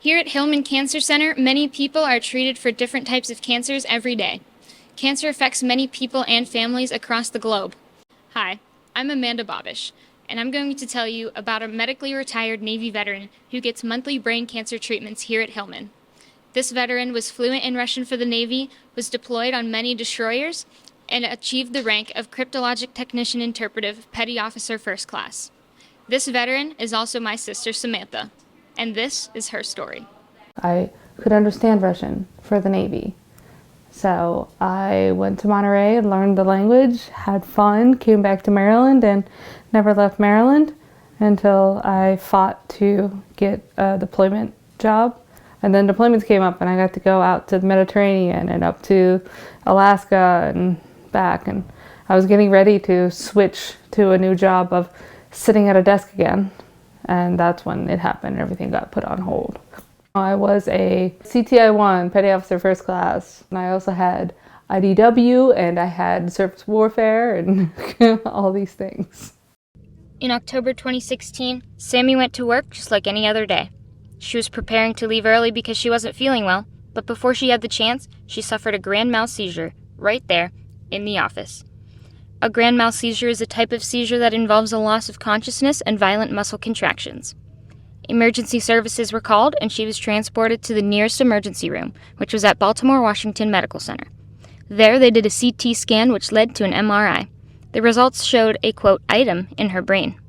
Here at Hillman Cancer Center, many people are treated for different types of cancers every day. Cancer affects many people and families across the globe. Hi, I'm Amanda Bobish, and I'm going to tell you about a medically retired Navy veteran who gets monthly brain cancer treatments here at Hillman. This veteran was fluent in Russian for the Navy, was deployed on many destroyers, and achieved the rank of Cryptologic Technician Interpretive Petty Officer First Class. This veteran is also my sister Samantha, and this is her story. I could understand Russian for the Navy. So I went to Monterey and learned the language, had fun, came back to Maryland, and never left Maryland until I fought to get a deployment job. And then deployments came up and I got to go out to the Mediterranean and up to Alaska and back. And I was getting ready to switch to a new job of sitting at a desk again. And that's when it happened. Everything got put on hold. I was a CTI-1, Petty Officer First Class, and I also had IDW, and I had surface warfare, and all these things. In October 2016, Sammy went to work just like any other day. She was preparing to leave early because she wasn't feeling well, but before she had the chance, she suffered a grand mal seizure, right there, in the office. A grand mal seizure is a type of seizure that involves a loss of consciousness and violent muscle contractions. Emergency services were called, and she was transported to the nearest emergency room, which was at Baltimore Washington Medical Center. There, they did a CT scan, which led to an MRI. The results showed a, quote, item in her brain.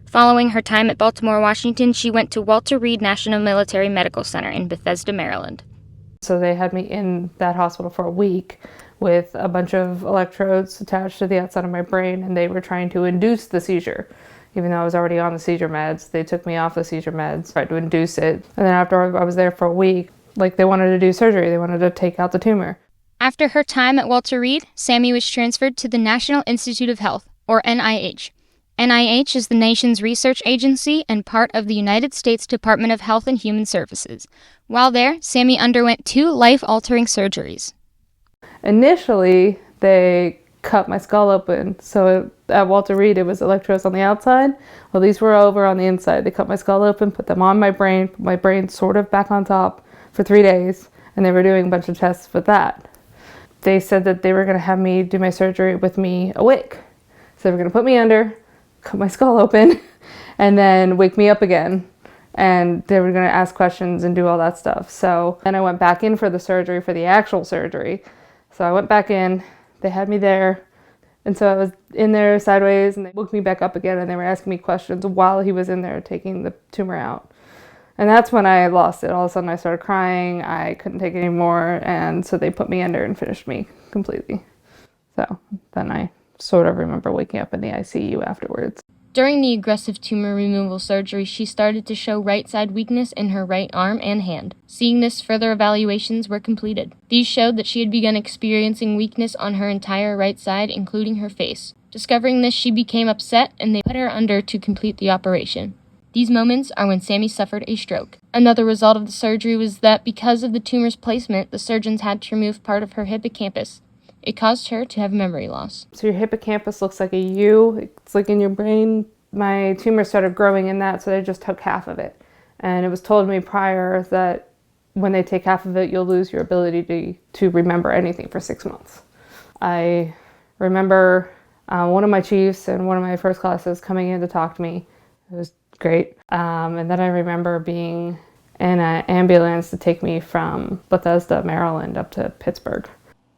Following her time at Baltimore Washington, she went to Walter Reed National Military Medical Center in Bethesda, Maryland. So they had me in that hospital for a week with a bunch of electrodes attached to the outside of my brain, and they were trying to induce the seizure. Even though I was already on the seizure meds, they took me off the seizure meds, tried to induce it. And then after I was there for a week, they wanted to do surgery. They wanted to take out the tumor. After her time at Walter Reed, Sammy was transferred to the National Institute of Health, or NIH. NIH is the nation's research agency and part of the United States Department of Health and Human Services. While there, Sammy underwent 2 life-altering surgeries. Initially, they cut my skull open. So at Walter Reed, it was electrodes on the outside. Well, these were over on the inside. They cut my skull open, put them on my brain, put my brain sort of back on top for 3 days, and they were doing a bunch of tests with that. They said that they were going to have me do my surgery with me awake. So they were going to put me under, cut my skull open, and then wake me up again. And they were going to ask questions and do all that stuff. So then I went back in for the surgery, for the actual surgery. So I went back in. They had me there, and so I was in there sideways, and they woke me back up again, and they were asking me questions while he was in there taking the tumor out. And that's when I lost it. All of a sudden I started crying. I couldn't take it anymore, and so they put me under and finished me completely. So then I sort of remember waking up in the ICU afterwards. During the aggressive tumor removal surgery, she started to show right-side weakness in her right arm and hand. Seeing this, further evaluations were completed. These showed that she had begun experiencing weakness on her entire right side, including her face. Discovering this, she became upset, and they put her under to complete the operation. These moments are when Sammy suffered a stroke. Another result of the surgery was that because of the tumor's placement, the surgeons had to remove part of her hippocampus. It caused her to have memory loss. So your hippocampus looks like a U. It's like in your brain. My tumor started growing in that, so they just took half of it. And it was told me prior that when they take half of it, you'll lose your ability to remember anything for 6 months. I remember one of my chiefs and one of my first classes coming in to talk to me. It was great. And then I remember being in an ambulance to take me from Bethesda, Maryland, up to Pittsburgh.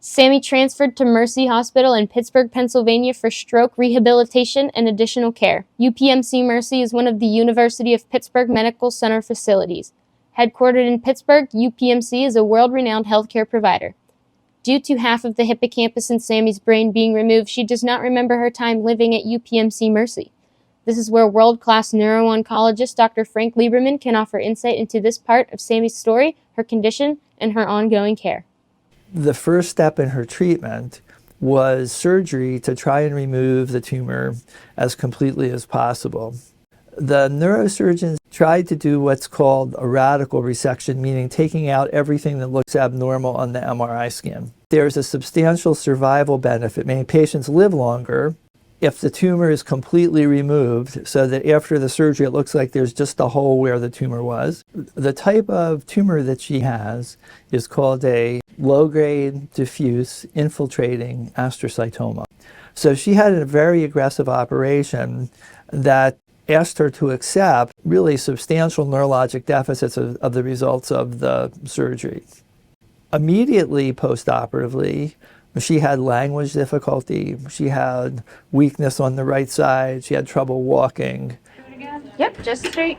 Sammy transferred to Mercy Hospital in Pittsburgh, Pennsylvania for stroke rehabilitation and additional care. UPMC Mercy is one of the University of Pittsburgh Medical Center facilities. Headquartered in Pittsburgh, UPMC is a world-renowned healthcare provider. Due to half of the hippocampus in Sammy's brain being removed, she does not remember her time living at UPMC Mercy. This is where world-class neuro-oncologist Dr. Frank Lieberman can offer insight into this part of Sammy's story, her condition, and her ongoing care. The first step in her treatment was surgery to try and remove the tumor as completely as possible. The neurosurgeons tried to do what's called a radical resection, meaning taking out everything that looks abnormal on the MRI scan. There's a substantial survival benefit, meaning patients live longer, if the tumor is completely removed, so that after the surgery it looks like there's just a hole where the tumor was. The type of tumor that she has is called a low-grade diffuse infiltrating astrocytoma. So she had a very aggressive operation that asked her to accept really substantial neurologic deficits of the results of the surgery. Immediately post-operatively, she had language difficulty, she had weakness on the right side, she had trouble walking. Yep, just straight.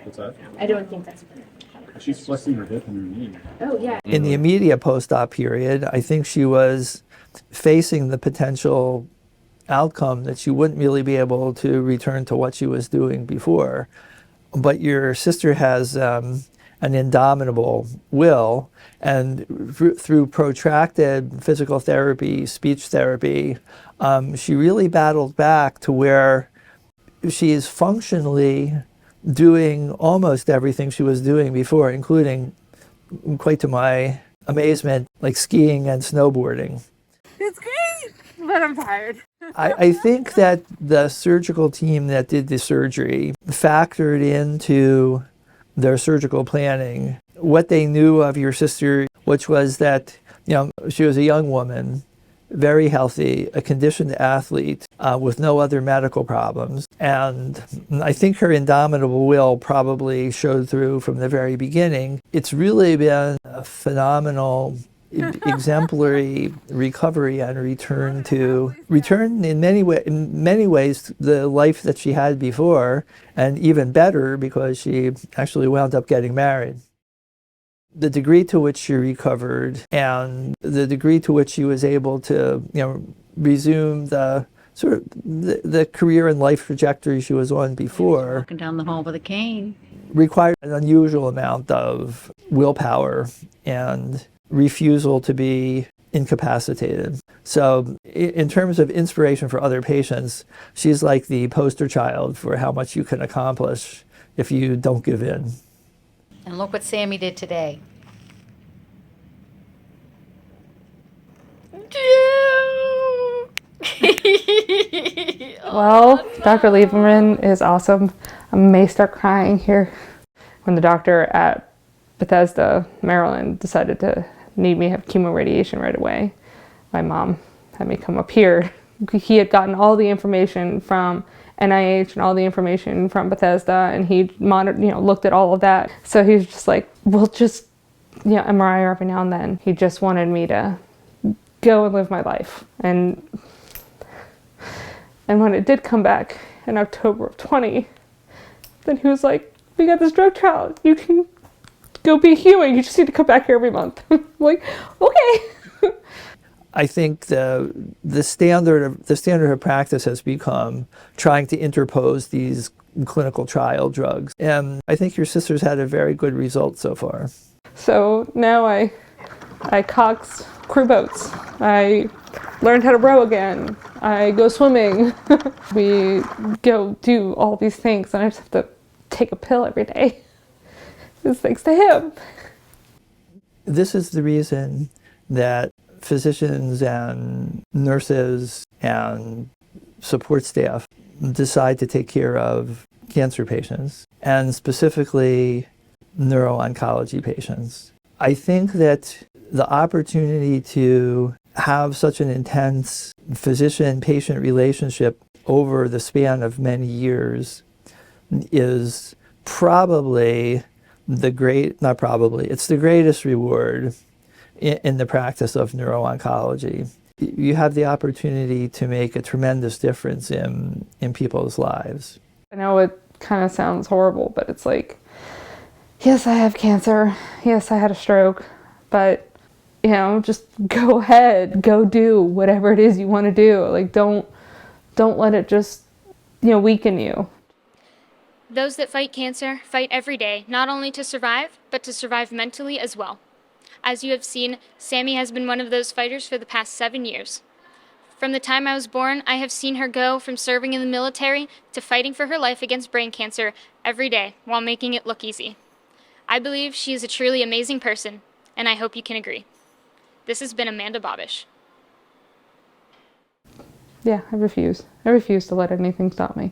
What's that? I don't think that's good. She's flexing her hip and her knee. Oh, yeah. In the immediate post-op period, I think she was facing the potential outcome that she wouldn't really be able to return to what she was doing before. But your sister has an indomitable will, and through protracted physical therapy, speech therapy, she really battled back to where she is functionally doing almost everything she was doing before, including, quite to my amazement, like skiing and snowboarding. It's great, but I'm tired. I think that the surgical team that did the surgery factored into their surgical planning what they knew of your sister, which was that, she was a young woman, very healthy, a conditioned athlete with no other medical problems. And I think her indomitable will probably showed through from the very beginning. It's really been a phenomenal, exemplary recovery and return in many ways to the life that she had before, and even better because she actually wound up getting married. The degree to which she recovered and the degree to which she was able to, resume the sort of the career and life trajectory she was on before, Walking down the hall with a cane. required an unusual amount of willpower and refusal to be incapacitated. So in terms of inspiration for other patients, she's like the poster child for how much you can accomplish if you don't give in. And look what Sammy did today. Well, Dr. Lieberman is awesome. I may start crying here. When the doctor at Bethesda, Maryland, decided to need me to have chemoradiation right away, my mom had me come up here. He had gotten all the information from NIH and all the information from Bethesda, and he looked at all of that. So he was just like, we'll just, MRI every now and then. He just wanted me to go and live my life. And when it did come back in October of 20, then he was like, we got this drug trial. You can go be human. You just need to come back here every month. I'm like, okay. I think the standard of practice has become trying to interpose these clinical trial drugs. And I think your sister's had a very good result so far. So now I cox crew boats. I learned how to row again. I go swimming. We go do all these things, and I just have to take a pill every day. It's thanks to him. This is the reason that physicians and nurses and support staff decide to take care of cancer patients, and specifically neuro-oncology patients. I think that the opportunity to have such an intense physician-patient relationship over the span of many years is probably it's the greatest reward in the practice of neuro-oncology. You have the opportunity to make a tremendous difference in people's lives. I know it kind of sounds horrible, but it's like, yes, I have cancer. Yes, I had a stroke, but just go ahead, go do whatever it is you want to do. Like, don't let it just, weaken you. Those that fight cancer fight every day, not only to survive, but to survive mentally as well. As you have seen, Sammy has been one of those fighters for the past 7 years. From the time I was born, I have seen her go from serving in the military to fighting for her life against brain cancer every day while making it look easy. I believe she is a truly amazing person, and I hope you can agree. This has been Amanda Bobish. Yeah, I refuse. I refuse to let anything stop me.